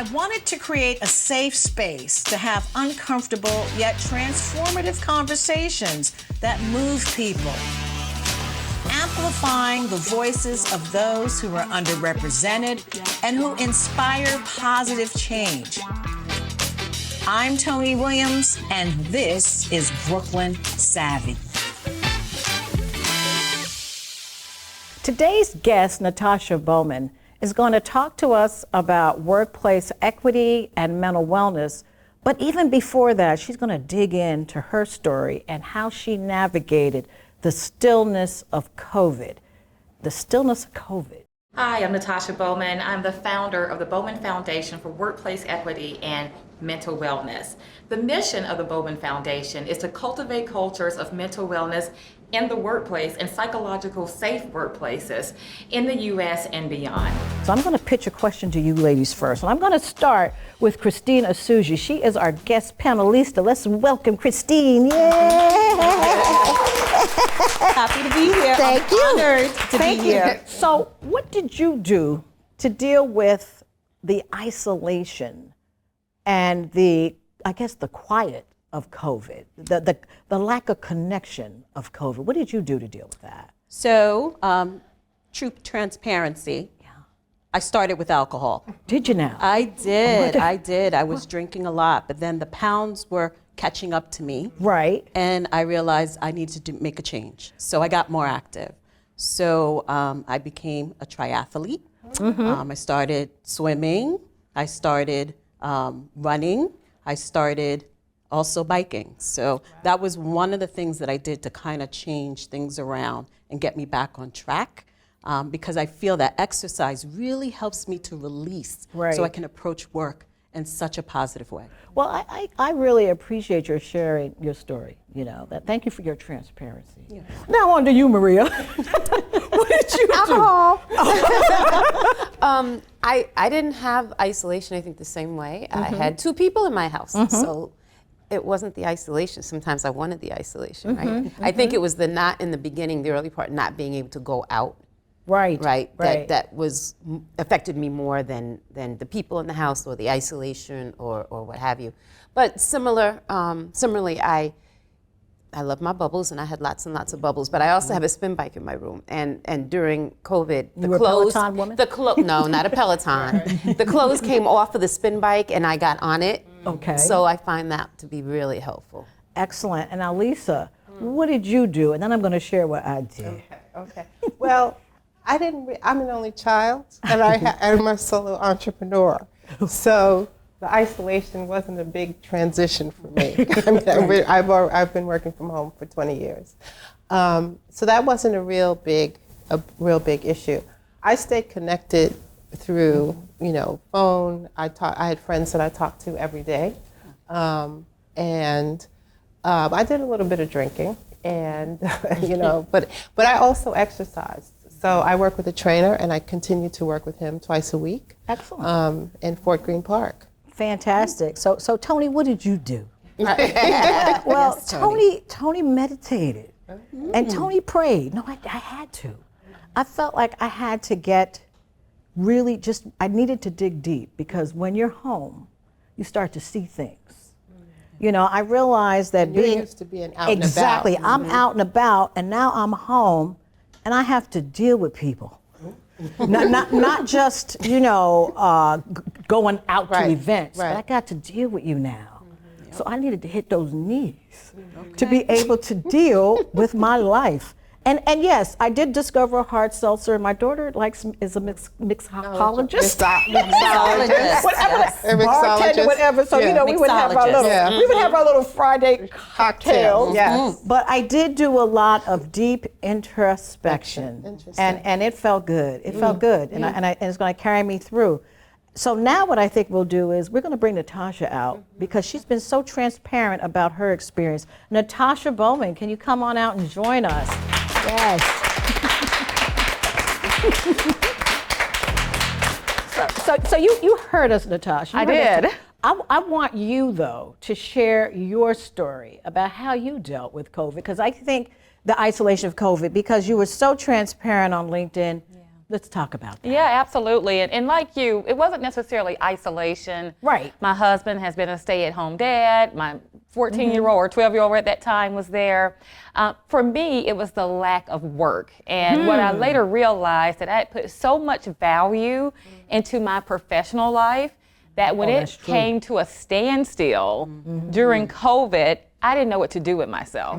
I wanted to create a safe space to have uncomfortable yet transformative conversations that move people, amplifying the voices of those who are underrepresented and who inspire positive change. I'm Tony Williams, and this is Brooklyn Savvy. Today's guest, Natasha Bowman, is going to talk to us about workplace equity and mental wellness. But even before that, she's going to dig into her story and how she navigated the stillness of COVID. The stillness of COVID. Hi, I'm Natasha Bowman. I'm the founder of the Bowman Foundation for Workplace Equity and Mental Wellness. The mission of the Bowman Foundation is to cultivate cultures of mental wellness in the workplace and psychological safe workplaces in the U.S. and beyond. So I'm going to pitch a question to you ladies first. And I'm going to start with Christine Asuji. She is our guest panelista. Let's welcome Christine. Yay! Happy to be here. Thank I'm you. honored to be here. So what did you do to deal with the isolation and the quiet of COVID, the lack of connection of COVID? What did you do to deal with that? So, true transparency. Yeah. I started with alcohol. Did you now? I did. I was drinking a lot, but then the pounds were catching up to me. Right. And I realized I needed to make a change. So I got more active. So I became a triathlete. Mm-hmm. I started swimming. I started running. I started also biking. So that was one of the things that I did to kind of change things around and get me back on track, because I feel that exercise really helps me to release, so I can approach work in such a positive way. Well, I really appreciate your sharing your story. Thank you for your transparency. Yeah. Now on to you, Maria. What did you Alcohol. I didn't have isolation, I think, the same way. Mm-hmm. I had two people in my house, so it wasn't the isolation. Sometimes I wanted the isolation, right? Mm-hmm. I think it was the early part, not being able to go out. Right. That was affected me more than the people in the house or the isolation or what have you. But similarly, I love my bubbles, and I had lots and lots of bubbles. But I also have a spin bike in my room, and during COVID, you were a Peloton woman? No, not a Peloton. The clothes came off of the spin bike, and I got on it. Okay. So I find that to be really helpful. Excellent. And now, Lisa, what did you do? And then I'm going to share what I did. Okay. Well, I'm an only child, and I'm a solo entrepreneur. So the isolation wasn't a big transition for me. I've been working from home for 20 years. So that wasn't a real big issue. I stayed connected through, phone. I had friends that I talked to every day. And I did a little bit of drinking, and, but I also exercised. So I work with a trainer, and I continue to work with him twice a week. Excellent. In Fort Greene Park. Fantastic. So Tony, what did you do? Well, Yes, Tony meditated, and Tony prayed. No, I had to. I felt like I had to get I needed to dig deep, because when you're home, you start to see things. I realized that You're used to being out and about. Exactly. I'm out and about, and now I'm home, and I have to deal with people. not just, going out to events, but I got to deal with you now. So I needed to hit those knees to be able to deal with my life. And yes, I did discover a hard seltzer. My daughter is a mixologist. Bartender, whatever. So we would have our little Friday cocktails. Yes. But I did do a lot of deep introspection, and it felt good. It felt good, and it's going to carry me through. So now what I think we'll do is we're going to bring Natasha out, because she's been so transparent about her experience. Natasha Bowman, can you come on out and join us? Yes. So you heard us, Natasha. I did. I want you, though, to share your story about how you dealt with COVID, because I think the isolation of COVID, because you were so transparent on LinkedIn, Let's talk about that. Yeah, absolutely. And like you, it wasn't necessarily isolation. Right. My husband has been a stay-at-home dad. My 14-year-old or 12-year-old at that time was there. For me, it was the lack of work. And what I later realized that I had put so much value into my professional life that when it came to a standstill during COVID, I didn't know what to do with myself.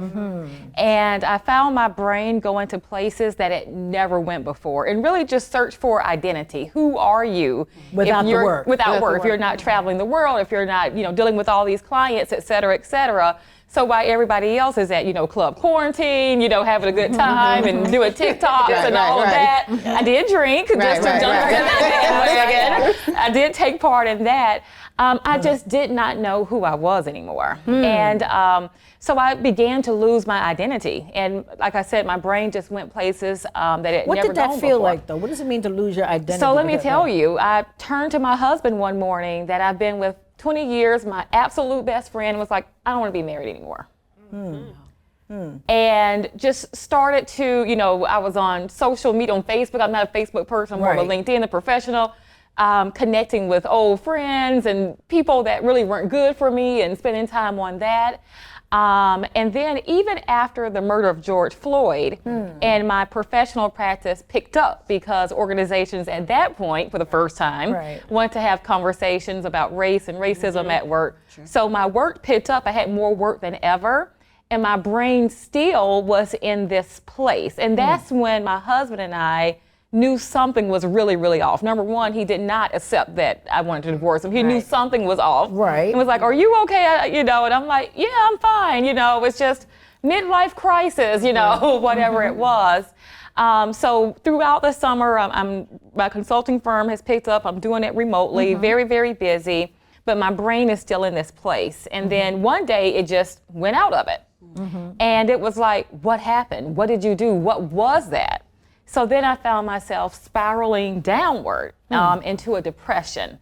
And I found my brain going to places that it never went before and really just search for identity. Who are you? Without the work. Without work. If you're not traveling the world, if you're not, dealing with all these clients, et cetera, et cetera. So while everybody else is at, club quarantine, having a good time and doing TikToks and all of that, I did drink just to jump in the bandwagon. I did take part in that. I just did not know who I was anymore. And so I began to lose my identity. And like I said, my brain just went places that it What never did that gone feel before. like, though? What does it mean to lose your identity? So let me tell you, I turned to my husband one morning that I've been with 20 years, my absolute best friend, was like, I don't want to be married anymore. And just started to, I was on social media, on Facebook. I'm not a Facebook person, I'm more of a LinkedIn, the professional, connecting with old friends and people that really weren't good for me and spending time on that. And then even after the murder of George Floyd, and my professional practice picked up because organizations at that point, for the first time, wanted to have conversations about race and racism at work. So my work picked up. I had more work than ever. And my brain still was in this place. And that's when my husband and I knew something was really, really off. Number one, he did not accept that I wanted to divorce him. He knew something was off. And was like, are you okay? And I'm like, yeah, I'm fine. It's just midlife crisis, whatever it was. So throughout the summer, my consulting firm has picked up. I'm doing it remotely, very, very busy. But my brain is still in this place. And then one day it just went out of it. And it was like, what happened? What did you do? What was that? So then I found myself spiraling downward into a depression.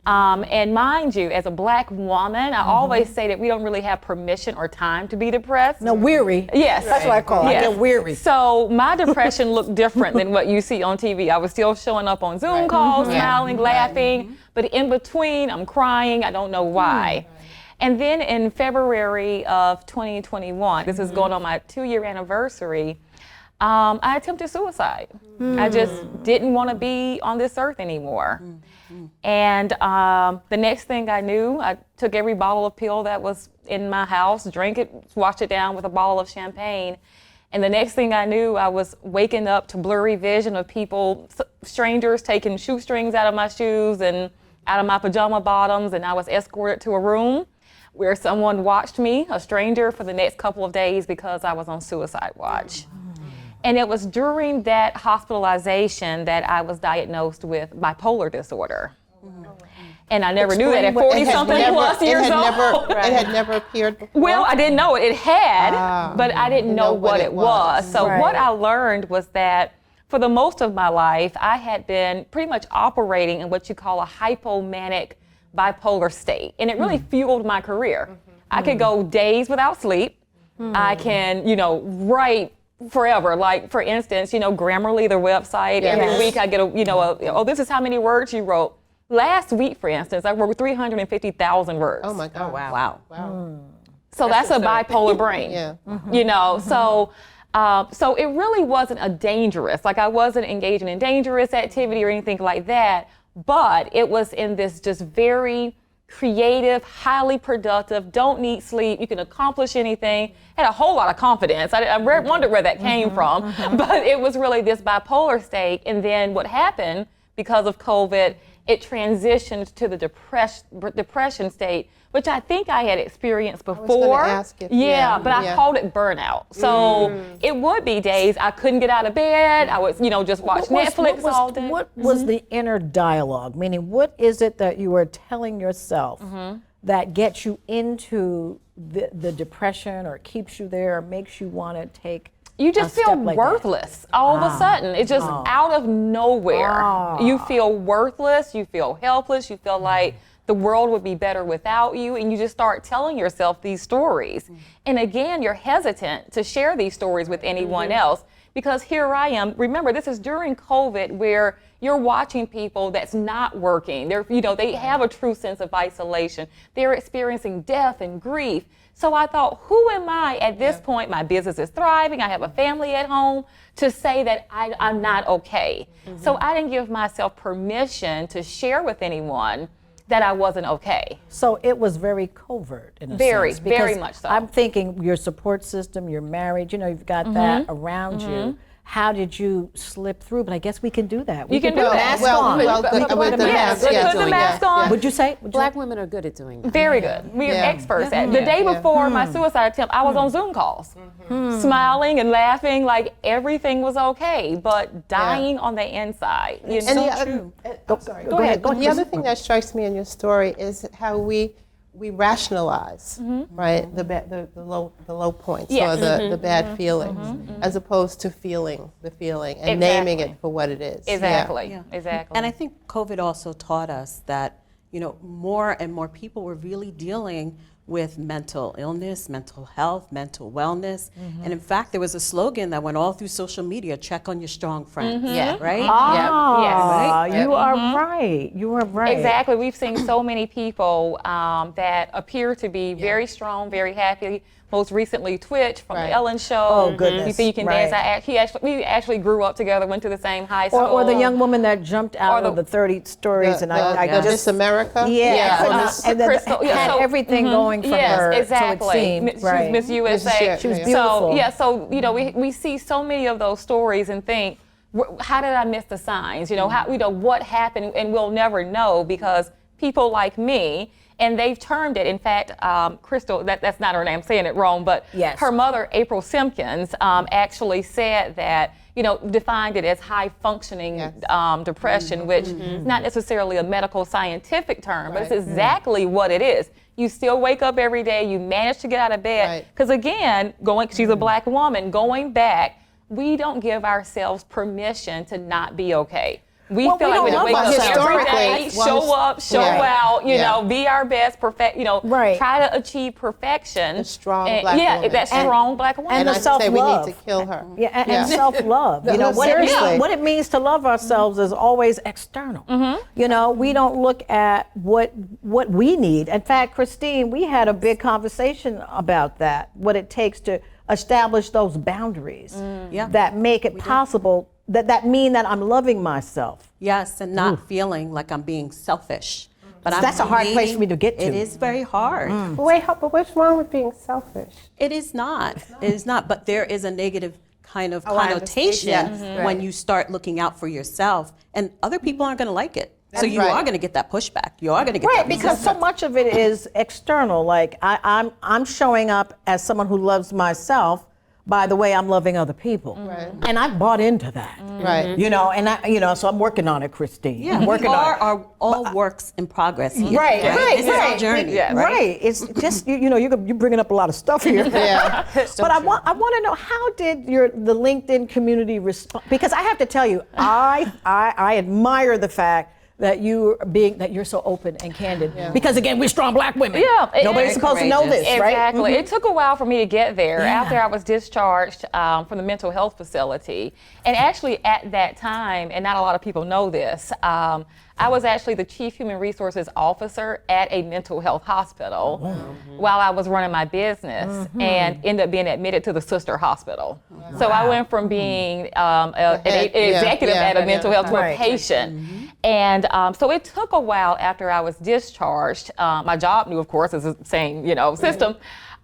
And mind you, as a Black woman, I always say that we don't really have permission or time to be depressed. No, weary. Yes. That's what I call it. I get weary. So my depression looked different than what you see on TV. I was still showing up on Zoom calls, smiling, laughing, but in between, I'm crying. I don't know why. And then in February of 2021, this is going on my 2-year anniversary, I attempted suicide. I just didn't want to be on this earth anymore. And the next thing I knew, I took every bottle of pill that was in my house, drank it, washed it down with a bottle of champagne. And the next thing I knew, I was waking up to blurry vision of people, strangers taking shoestrings out of my shoes and out of my pajama bottoms, and I was escorted to a room where someone watched me, a stranger, for the next couple of days because I was on suicide watch. And it was during that hospitalization that I was diagnosed with bipolar disorder. And I never knew that at 40-something plus years old. It had never appeared before? Well, I didn't know it. It had, but I didn't know what it was. So what I learned was that for the most of my life, I had been pretty much operating in what you call a hypomanic bipolar state. And it really fueled my career. I could go days without sleep. I can, write forever. Like, for instance, Grammarly, the website, every week I get oh, this is how many words you wrote. Last week, for instance, I wrote 350,000 words. Oh my God. Wow. So that's a bipolar brain. So it really wasn't a dangerous, like I wasn't engaging in dangerous activity or anything like that, but it was in this just very creative, highly productive, don't need sleep, you can accomplish anything, had a whole lot of confidence. I wondered where that came from, but it was really this bipolar state. And then what happened because of COVID, it transitioned to the depression state, which I think I had experienced before. I was going to ask if, but I called it burnout. So it would be days I couldn't get out of bed. I would, just watch Netflix all day. What was the inner dialogue? Meaning, what is it that you were telling yourself that gets you into the depression, or keeps you there, or makes you want to take? You just feel worthless all of a sudden. It's just out of nowhere. You feel worthless, you feel helpless, you feel like the world would be better without you, and you just start telling yourself these stories. And again, you're hesitant to share these stories with anyone else because here I am. Remember, this is during COVID where you're watching people that's not working. They're, they have a true sense of isolation. They're experiencing death and grief. So I thought, who am I at this point? My business is thriving. I have a family at home to say that I'm not okay. So I didn't give myself permission to share with anyone that I wasn't okay. So it was very covert in a sense. Very much so. I'm thinking your support system, you're married, you've got that around you. How did you slip through? But I guess we can do that. You can do that. With the mask, put the mask on. Would you say? Black women are good at doing that. Very good. We're experts at it. The day before my suicide attempt, I was on Zoom calls, smiling and laughing like everything was okay, but dying on the inside. Go ahead. The other thing that strikes me in your story is how we rationalize, right, the low points or the bad feelings, as opposed to feeling the feeling and naming it for what it is. Exactly. Yeah. Exactly. And I think COVID also taught us that, more and more people were really dealing with mental illness, mental health, mental wellness. And in fact, there was a slogan that went all through social media, check on your strong friends, right? You are right. You are right. Exactly. We've seen so many people that appear to be very strong, very happy. Most recently, Twitch from the Ellen Show. Oh, goodness. You think you can dance? We actually grew up together, went to the same high school. Or the young woman that jumped out of the 30 stories I just Miss America. And then Crystal, had everything going for her. Exactly. So it seemed, She was Miss USA. She was beautiful. So we see so many of those stories and think, how did I miss the signs? What happened? And we'll never know because people like me. And they've termed it, in fact, Crystal, that's not her name, I'm saying it wrong, but her mother, April Simpkins, actually said that, defined it as high functioning depression, which is not necessarily a medical scientific term, but it's exactly what it is. You still wake up every day, you manage to get out of bed. Because again, she's a black woman, going back, we don't give ourselves permission to not be okay. We feel like we wake up every day, show up, show out, be our best, try to achieve perfection. A strong black woman. That strong black woman. And the self-love. We need to kill her. And self-love. What it means to love ourselves is always external. We don't look at what we need. In fact, Christine, we had a big conversation about that, what it takes to establish those boundaries that make it possible. That mean that I'm loving myself. Yes, and not feeling like I'm being selfish. But that's a hard place for me to get to. It is very hard. But what's wrong with being selfish? It is not. It is not. But there is a negative kind of connotation when you start looking out for yourself, and other people aren't going to like it. So you are going to get that pushback. You are going to get that because so much of it is external. Like I'm showing up as someone who loves myself by the way I'm loving other people. And I bought into that. And so I'm working on it, Christine. Yeah, I'm working are all works in progress here. Right. This is our journey. Right. It's just, you're bringing up a lot of stuff here. But I want to know, how did the LinkedIn community respond? Because I have to tell you, I admire the fact that you're so open and candid. Because again, we're strong black women. Nobody's supposed to know this, right? Exactly. It took a while for me to get there after I was discharged from the mental health facility. And actually at that time, and not a lot of people know this, I was actually the Chief Human Resources Officer at a mental health hospital while I was running my business and ended up being admitted to the sister hospital. So I went from being an executive at a mental health to a patient. And so it took a while after I was discharged. My job knew, of course, is the same, system.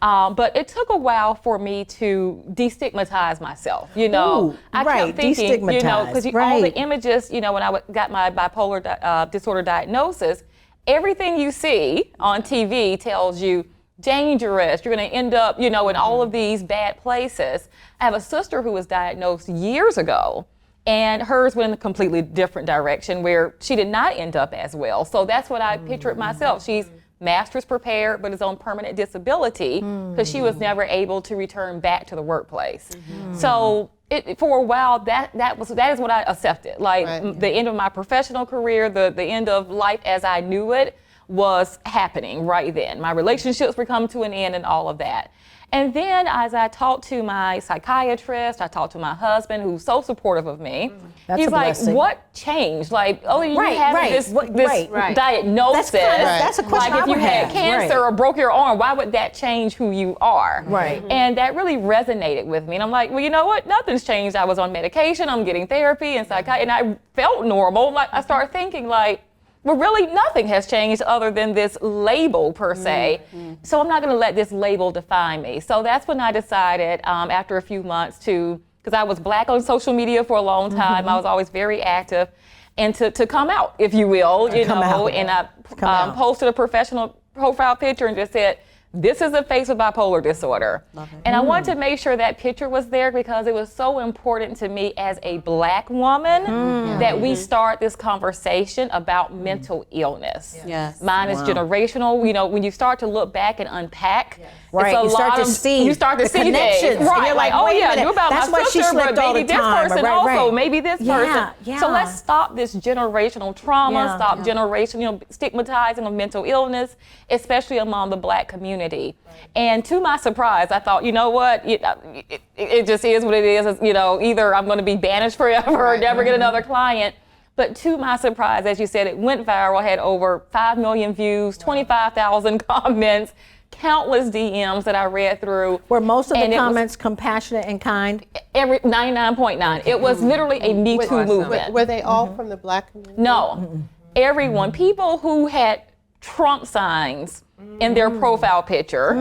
But it took a while for me to destigmatize myself. I kept thinking, because all the images, when I got my bipolar disorder diagnosis, everything you see on TV tells you dangerous, you're going to end up, in all of these bad places. I have a sister who was diagnosed years ago, and hers went in a completely different direction where she did not end up as well. So that's what I pictured myself. She's master's prepared, but is on permanent disability because she was never able to return back to the workplace. So for a while, that is what I accepted. Like the end of my professional career, the end of life as I knew it was happening right then. My relationships were coming to an end and all of that. And then as I talked to my psychiatrist, I talked to my husband, who's so supportive of me. That's He's a like, blessing. what changed? Like, oh, you Right, have right, this right. diagnosis. That's a question Like if I you would had have. cancer Right. or broke your arm, why would that change who you are? Right. And that really resonated with me. And I'm like, well, you know what? Nothing's changed. I was on medication. I'm getting therapy and psychiatry, and I felt normal. Like I started thinking like, well, really nothing has changed other than this label per se. So I'm not going to let this label define me. So that's when I decided after a few months because I was black on social media for a long time. I was always very active, and to come out, if you will, you know. And I posted a professional profile picture and just said, this is a face with bipolar disorder. And I wanted to make sure that picture was there because it was so important to me as a black woman that we start this conversation about mental illness. Yes. Mine is generational. You know, when you start to look back and unpack, Right, it's a you start lot to of, see you start to the see connections. things. And Right, you're like, oh wait a yeah, minute, knew about that's my why she sister, slipped but all maybe the this time. person Right, also, right. maybe this person. Yeah. So let's stop this generational trauma, stop Yeah. generation, stigmatizing of mental illness, especially among the black community. And to my surprise, I thought, you know what, it just is what it is. It's, either I'm going to be banished forever or never get another client. But to my surprise, as you said, it went viral, had over 5 million views, 25,000 comments, countless DMs that I read through. Were most of And the it was comments compassionate and kind? every 99.9. It was literally a Me Too movement. Were they all from the black community? No, everyone. People who had Trump signs in their profile picture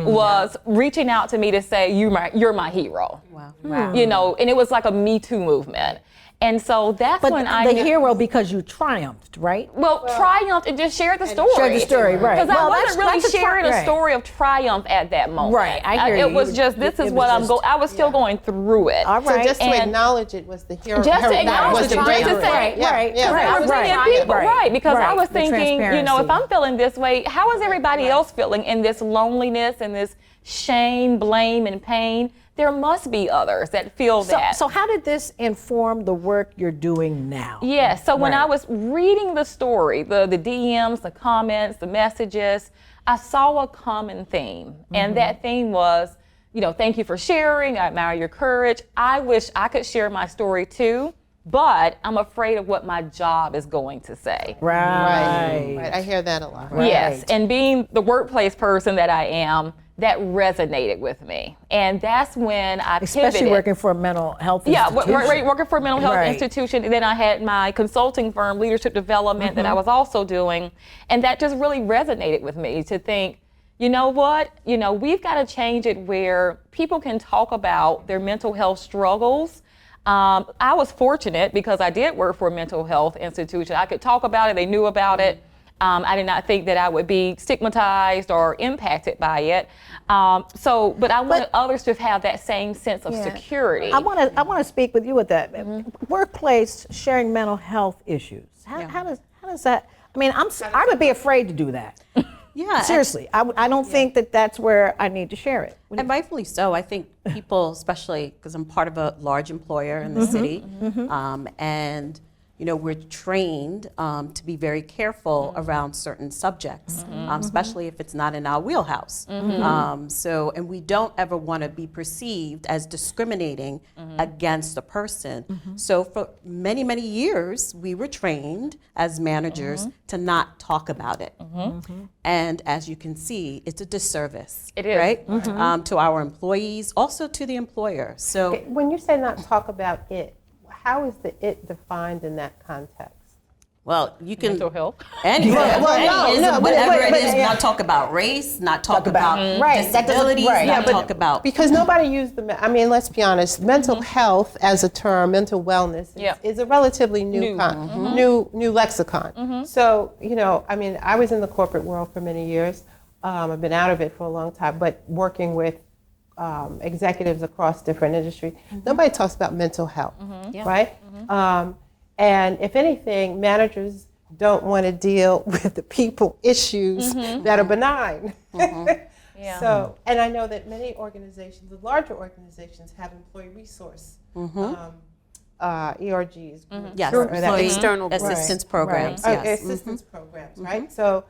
was reaching out to me to say, you're my hero. Wow. And it was like a Me Too movement. And so that's But when I the knew, hero because you triumphed, right? triumphed and just shared the story. Shared the story, right. Because I Well, wasn't really that's sharing a right. story of triumph at that moment. Right, I hear you. It was just, this is what I'm going, I was still going through it. All So right. just to And acknowledge it was the hero. Just to that acknowledge was it, the just to bravery. say, right, Yeah, right, I was right, seeing people, right, because I right. was The thinking, if transparency. I'm feeling this way, how is everybody else feeling in this loneliness and this shame, blame, and pain? There must be others that feel that. So how did this inform the work you're doing now? Yes. So when Right. I was reading the story, the DMs, the comments, the messages, I saw a common theme. And that theme was, thank you for sharing. I admire your courage. I wish I could share my story too, but I'm afraid of what my job is going to say. Right. Right. I hear that a lot. Yes. And being the workplace person that I am, that resonated with me. And that's when I Especially pivoted. working for a mental health Yeah, institution. working for a mental health Right. institution. And then I had my consulting firm, leadership development, that I was also doing. And that just really resonated with me to think, you know what? We've got to change it where people can talk about their mental health struggles. I was fortunate because I did work for a mental health institution. I could talk about it, they knew about it. I did not think that I would be stigmatized or impacted by it. But I wanted others to have that same sense of security. I want to speak with you with that. Workplace sharing mental health issues. How does that? I mean, I would be afraid to do that. Yeah. Seriously, I don't think that that's where I need to share it. And rightfully so. I think people, especially because I'm part of a large employer in the city, and we're trained to be very careful around certain subjects, especially if it's not in our wheelhouse. And we don't ever want to be perceived as discriminating against a person. So for many, many years, we were trained as managers to not talk about it. And as you can see, it's a disservice, It is. right? To our employees, also to the employer. So When you say not talk about it, how is the it defined in that context? well, you can Mental health. whatever it is, not talk about race, not talk about disabilities, not talk about. Because nobody used let's be honest, mental health as a term, mental wellness, is a relatively new new lexicon. So, I was in the corporate world for many years. I've been out of it for a long time, but working with executives across different industries, nobody talks about mental health, right? And if anything, managers don't want to deal with the people issues that are benign. So, and I know that many organizations, the larger organizations, have employee resource ERGs, Yes, or that employee external assistance programs. Okay, Yes. assistance programs, right? So,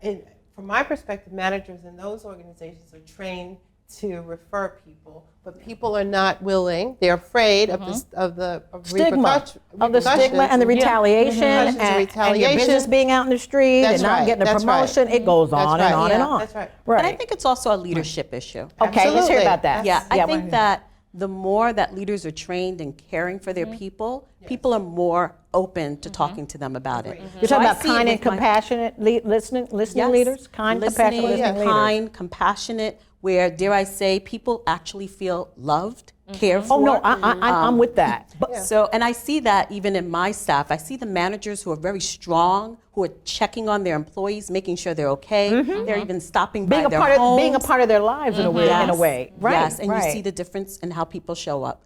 from my perspective, managers in those organizations are trained to refer people, but people are not willing. They're afraid of the Stigma, of the stigma and the retaliation, and your business being out in the street and not getting a promotion. It goes on and on and on. That's right. But I think it's also a leadership issue. Okay, let's hear about that. Yeah, I think that the more that leaders are trained in caring for their people, people are more open to talking to them about it. You're talking about kind and compassionate listening leaders? Kind, compassionate listening leaders. Kind, compassionate, where, dare I say, people actually feel loved, cared for. Oh, no, I'm with that. So, and I see that even in my staff. I see the managers who are very strong, who are checking on their employees, making sure they're okay. They're even stopping by their homes. Being a part of their lives in a way. Right. Yes, and you see the difference in how people show up.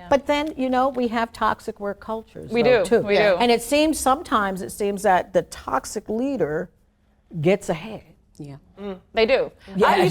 But then, we have toxic work cultures. We do, too. we do. And sometimes it seems that the toxic leader gets ahead. Yeah. They do. I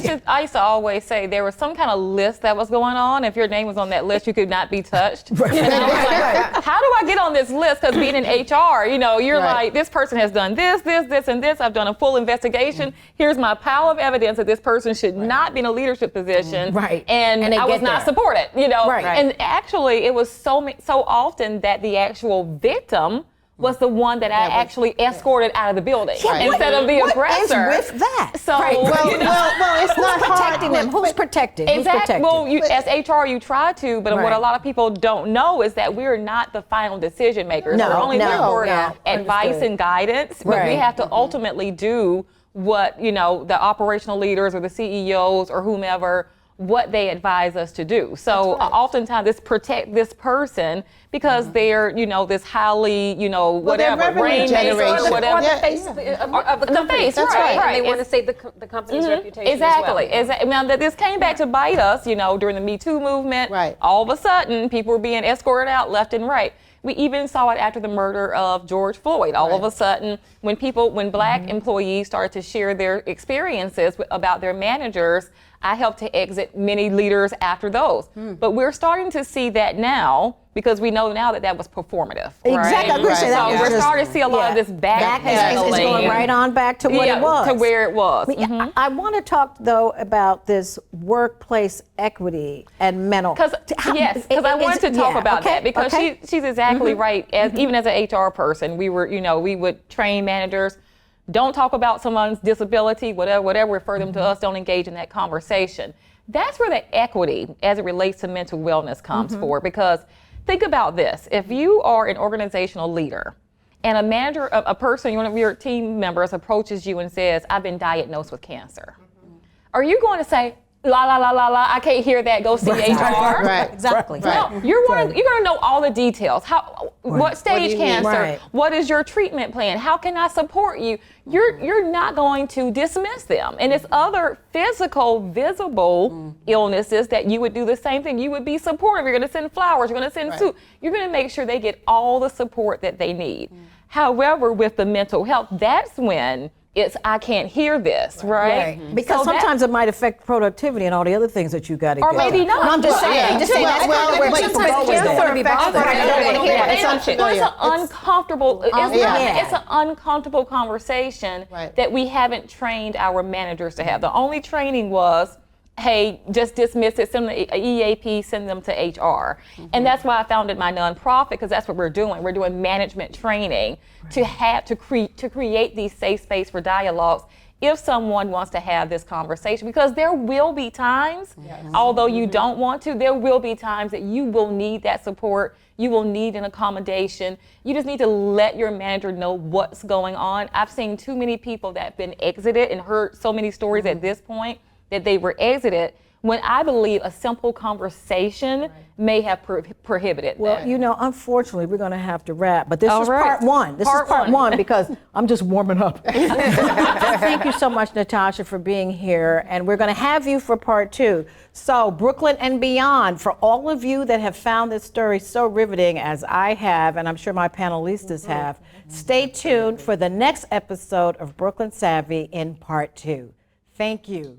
used to always say there was some kind of list that was going on. If your name was on that list, you could not be touched. And I was like, how do I get on this list? Because being in HR, you're like, this person has done this, and this. I've done a full investigation. Here's my pile of evidence that this person should not be in a leadership position. Right. And I was not supported. Right. And actually, it was so often that the actual victim was the one that I actually escorted out of the building instead of the aggressor. What is with that? So, well, it's not protecting them. Who's protecting? Exactly. Well, as HR, you try to, but what a lot of people don't know is that we're not the final decision makers. We're only there for advice and guidance, but we have to ultimately do what the operational leaders or the CEOs or whomever, what they advise us to do. So oftentimes this protect this person because they're, this highly, whatever, generation. whatever. Or the face of the face, right. And they want to save the company's reputation Exactly. as well. Now, this came back to bite us, during the Me Too movement. Right. All of a sudden, people were being escorted out left and right. We even saw it after the murder of George Floyd. All of a sudden, when Black employees started to share their experiences about their managers, I helped to exit many leaders after those. But we're starting to see that now because we know now that was performative. Exactly. Right? So we're starting to see a lot of this backpedaling. It's going right on back to what it was. To where it was. I want to talk, though, about this workplace equity and mental. Because I wanted to talk about that because she's exactly right. Even as an HR person, we would train managers. Don't talk about someone's disability, whatever, refer them to us, don't engage in that conversation. That's where the equity as it relates to mental wellness comes for, because think about this. If you are an organizational leader and a manager, a person, one of your team members approaches you and says, I've been diagnosed with cancer, are you going to say, la, la, la, la, la, I can't hear that, go see HR? Right. Exactly. No, you're going to know all the details. What stage cancer? What is your treatment plan? How can I support you? You're not going to dismiss them. And it's other physical, visible illnesses that you would do the same thing. You would be supportive. You're going to send flowers. You're going to send soup. You're going to make sure they get all the support that they need. However, with the mental health, that's when I can't hear this, right? Because sometimes it might affect productivity and all the other things that you got to get. Or maybe not. No, I'm just saying. That's kind of where people go with it. It's an uncomfortable. It's an uncomfortable conversation that we haven't trained our managers to have. The only training was, hey, just dismiss it, send them to EAP, send them to HR. And that's why I founded my nonprofit, because that's what we're doing. We're doing management training to create these safe space for dialogues if someone wants to have this conversation, because there will be times, although you don't want to, there will be times that you will need that support. You will need an accommodation. You just need to let your manager know what's going on. I've seen too many people that have been exited and heard so many stories at this point that they were exited, when I believe a simple conversation may have prohibited that. Well, unfortunately, we're going to have to wrap. But this is part one. This is part one because I'm just warming up. Thank you so much, Natasha, for being here. And we're going to have you for part two. So Brooklyn and beyond, for all of you that have found this story so riveting as I have, and I'm sure my panelistas have, stay tuned for the next episode of Brooklyn Savvy in part two. Thank you.